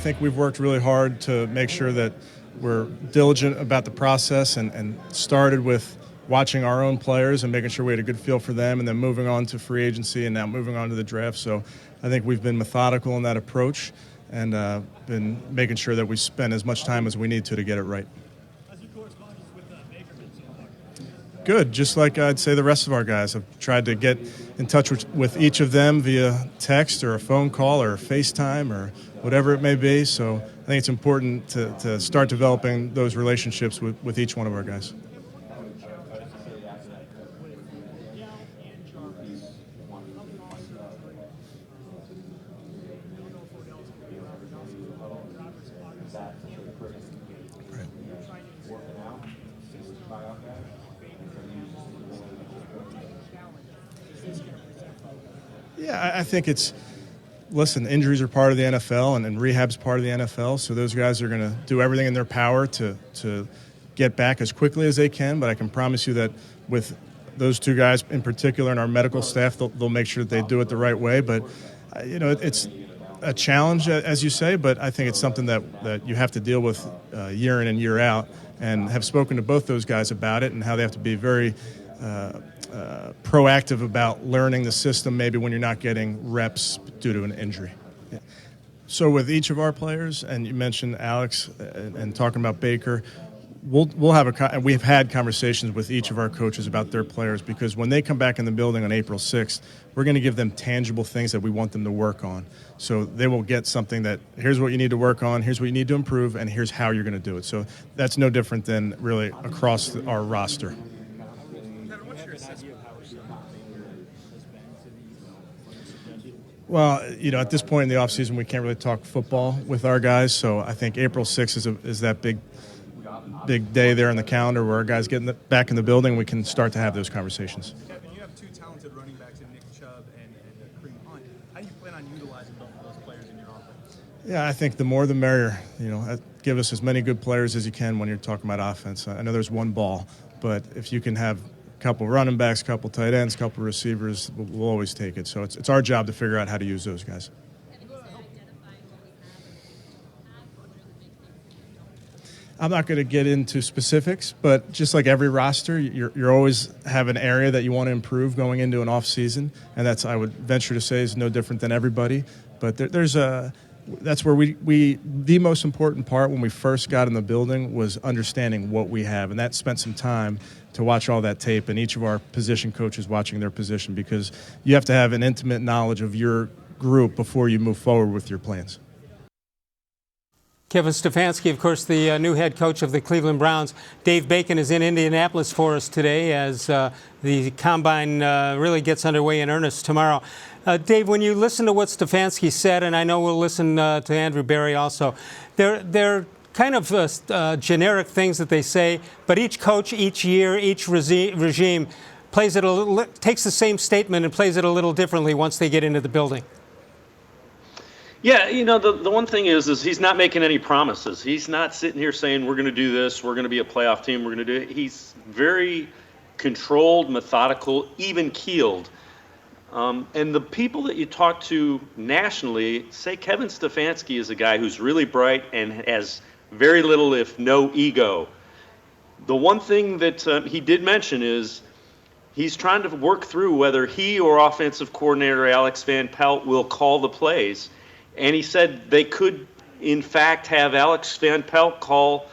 think we've worked really hard to make sure that we're diligent about the process and started with watching our own players and making sure we had a good feel for them, and then moving on to free agency and now moving on to the draft. So I think we've been methodical in that approach and been making sure that we spend as much time as we need to get it right. How's your correspondence with Baker been so far? Good. Just like I'd say the rest of our guys. I've tried to get in touch with each of them via text or a phone call or FaceTime or whatever it may be. So I think it's important to start developing those relationships with each one of our guys. Yeah, I think injuries are part of the NFL, and rehab's part of the NFL, so those guys are going to do everything in their power to get back as quickly as they can, but I can promise you that with those two guys in particular and our medical staff, they'll make sure that they do it the right way. But, it's a challenge, as you say, but I think it's something that you have to deal with year in and year out, and have spoken to both those guys about it and how they have to be very proactive about learning the system maybe when you're not getting reps due to an injury. Yeah. So with each of our players, and you mentioned Alex and talking about Baker, we've had conversations with each of our coaches about their players, because when they come back in the building on April 6th, we're going to give them tangible things that we want them to work on. So they will get something that, here's what you need to work on, here's what you need to improve, and here's how you're going to do it. So that's no different than really across our roster. Well, at this point in the offseason, we can't really talk football with our guys, so I think April 6th is that big day there in the calendar where our guys get back in the building, we can start to have those conversations. Kevin, you have two talented running backs in Nick Chubb and Kareem Hunt. How do you plan on utilizing both of those players in your offense? Yeah, I think the more the merrier. Give us as many good players as you can when you're talking about offense. I know there's one ball, but if you can have a couple running backs, a couple tight ends, a couple receivers, we'll always take it. So it's our job to figure out how to use those guys. I'm not going to get into specifics, but just like every roster, you're always have an area that you want to improve going into an off season, and that's, I would venture to say, is no different than everybody. But that's where the most important part when we first got in the building was understanding what we have, and that spent some time to watch all that tape and each of our position coaches watching their position, because you have to have an intimate knowledge of your group before you move forward with your plans. Kevin Stefanski, of course, the new head coach of the Cleveland Browns. Dave Bacon is in Indianapolis for us today as the combine really gets underway in earnest tomorrow. Dave, when you listen to what Stefanski said, and I know we'll listen to Andrew Berry also, they're kind of generic things that they say, but each coach, each year, each regime plays it takes the same statement and plays it a little differently once they get into the building. Yeah, the one thing is he's not making any promises. He's not sitting here saying we're going to do this, we're going to be a playoff team, we're going to do it. He's very controlled, methodical, even-keeled. And the people that you talk to nationally say Kevin Stefanski is a guy who's really bright and has very little, if no, ego. The one thing that he did mention is he's trying to work through whether he or offensive coordinator Alex Van Pelt will call the plays. And he said they could, in fact, have Alex Van Pelt call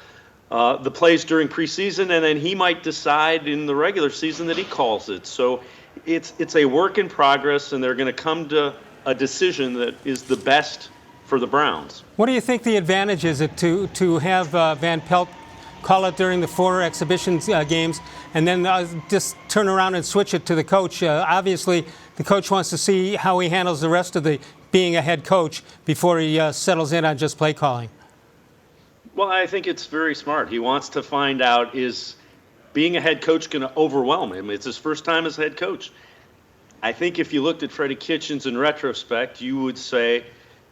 the plays during preseason, and then he might decide in the regular season that he calls it. So it's a work in progress, and they're going to come to a decision that is the best for the Browns. What do you think the advantage is to have Van Pelt call it during the 4 exhibition games and then just turn around and switch it to the coach? Obviously, the coach wants to see how he handles the rest of the being a head coach before he settles in on just play calling. Well, I think it's very smart. He wants to find out, is being a head coach going to overwhelm him? It's his first time as head coach. I think if you looked at Freddie Kitchens in retrospect, you would say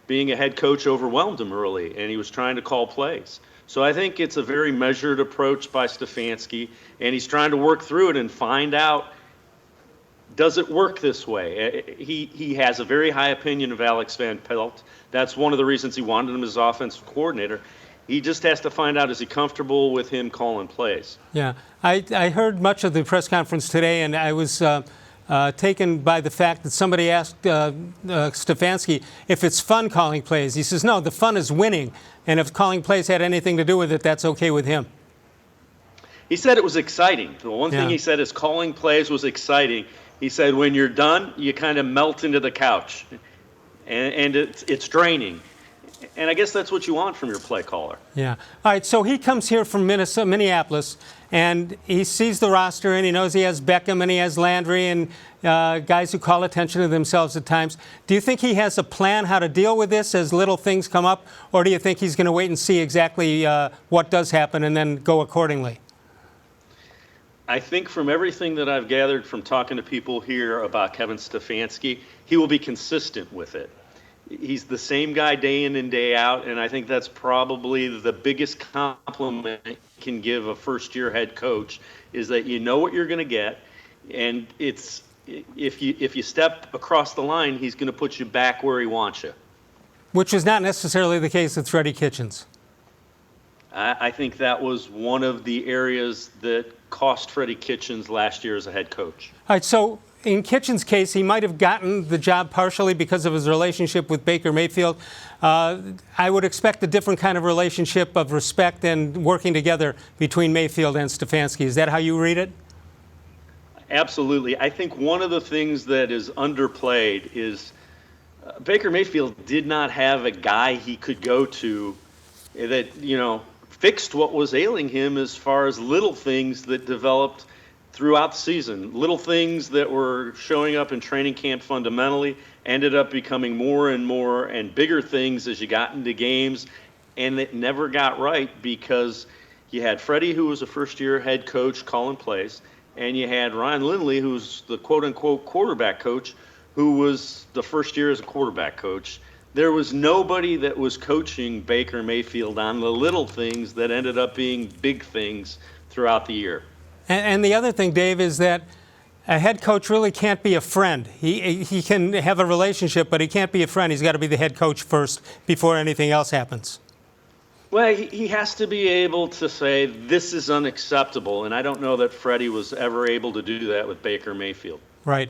being a head coach overwhelmed him early, and he was trying to call plays. So I think it's a very measured approach by Stefanski, and he's trying to work through it and find out, Does it work this way? He has a very high opinion of Alex Van Pelt. That's one of the reasons he wanted him as offensive coordinator. He just has to find out, is he comfortable with him calling plays? Yeah, I heard much of the press conference today, and I was taken by the fact that somebody asked Stefanski if it's fun calling plays. He says, no, the fun is winning, and if calling plays had anything to do with it, that's okay with him. He said it was exciting. The one thing he said is calling plays was exciting. He said when you're done, you kind of melt into the couch, and it's draining. And I guess that's what you want from your play caller. Yeah. All right, so he comes here from Minneapolis, and he sees the roster, and he knows he has Beckham, and he has Landry, and guys who call attention to themselves at times. Do you think he has a plan how to deal with this as little things come up, or do you think he's going to wait and see exactly what does happen and then go accordingly? I think from everything that I've gathered from talking to people here about Kevin Stefanski, he will be consistent with it. He's the same guy day in and day out, and I think that's probably the biggest compliment you can give a first-year head coach, is that you know what you're going to get, and it's if you step across the line, he's going to put you back where he wants you. Which is not necessarily the case with Freddie Kitchens. I think that was one of the areas that cost Freddie Kitchens last year as a head coach. All right, so in Kitchens' case, he might have gotten the job partially because of his relationship with Baker-Mayfield. I would expect a different kind of relationship of respect and working together between Mayfield and Stefanski. Is that how you read it? Absolutely. I think one of the things that is underplayed is Baker Mayfield did not have a guy he could go to that, fixed what was ailing him as far as little things that developed throughout the season. Little things that were showing up in training camp fundamentally ended up becoming more and more and bigger things as you got into games, and it never got right because you had Freddie, who was a first-year head coach, calling plays, and you had Ryan Lindley, who's the quote-unquote quarterback coach, who was the first year as a quarterback coach. There was nobody that was coaching Baker Mayfield on the little things that ended up being big things throughout the year. And the other thing, Dave, is that a head coach really can't be a friend. He can have a relationship, but he can't be a friend. He's got to be the head coach first before anything else happens. Well, he has to be able to say, this is unacceptable, and I don't know that Freddie was ever able to do that with Baker Mayfield. Right.